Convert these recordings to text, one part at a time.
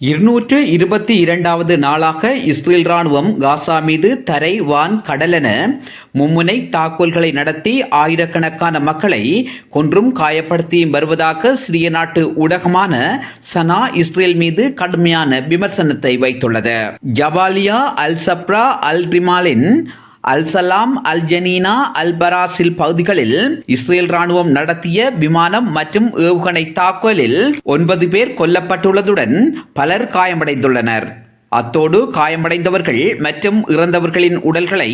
222வது நாளாக இஸ்ரேல் ராணுவம் காசா மீது தரை, வான், கடலென மும்முனை தாக்குதல்களை நடத்தி ஆயிரக்கணக்கான மக்களை கொன்றும் காயப்படுத்தியும் வருவதாக சிறிய நாட்டு ஊடகமான சனா இஸ்ரேல் மீது கடுமையான விமர்சனத்தை வைத்துள்ளது. ஜபாலியா, அல் சப்ரா, அல் ரிமாலின், அல் சலாம், அல் ஜனீனா, அல் பராசில் பகுதிகளில் இஸ்ரேல் ராணுவம் நடத்திய விமானம் மற்றும் ஏவுகணை தாக்குதலில் 9 பேர் கொல்லப்பட்டுள்ளதுடன் பலர் காயமடைந்துள்ளனர். அத்தோடு காயமடைந்தவர்கள் மற்றும் இறந்தவர்களின் உடல்களை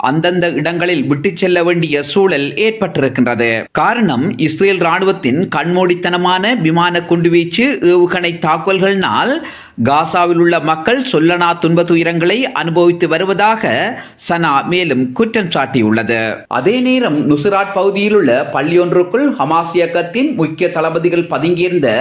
அந்தந்த இடங்களில் விட்டுச் செல்ல வேண்டிய சூழல் ஏற்பட்டிருக்கின்றது. காரணம், இஸ்ரேல் ராணுவத்தின் கண்மூடித்தனமான விமான குண்டுவீச்சு ஏவுகணை தாக்குதல்களினால் காசாவில் உள்ள மக்கள் சொல்லனா துன்ப துயரங்களை அனுபவித்து வருவதாக சனா மேலும் குற்றம் சாட்டியுள்ளது. அதே நேரம் நுசராட் பகுதியில் உள்ள பள்ளியொன்றுக்குள் ஹமாஸ் இயக்கத்தின் முக்கிய தளபதிகள் பதுங்கியிருந்த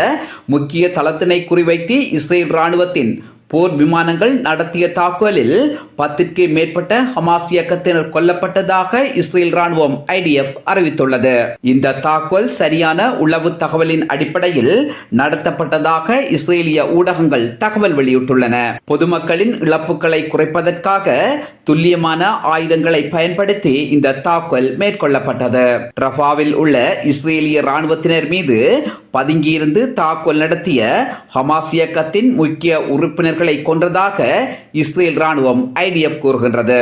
முக்கிய தளத்தினை குறிவைத்து இஸ்ரேல் ராணுவத்தின் போர் விமானங்கள் நடத்திய தாக்குதலில் 10க்கு மேற்பட்ட ஹமாஸ் இயக்கத்தினர் கொல்லப்பட்டதாக இஸ்ரேல் ராணுவம் IDF அறிவித்துள்ளது. இந்த தாக்குதல் சரியான உளவு தகவலின் அடிப்படையில் நடத்தப்பட்டதாக இஸ்ரேலிய ஊடகங்கள் தகவல் வெளியிட்டுள்ளன. பொதுமக்களின் இழப்புகளை குறைப்பதற்காக துல்லியமான ஆயுதங்களை பயன்படுத்தி இந்த தாக்குதல் மேற்கொள்ளப்பட்டது. ரஃபாவில் உள்ள இஸ்ரேலிய ராணுவத்தினர் மீது பதுங்கியிருந்து தாக்குதல் நடத்திய ஹமாஸ் இயக்கத்தின் முக்கிய உறுப்பினர்களை கொன்றதாக இஸ்ரேல் ராணுவம் IDF கூறுகின்றது.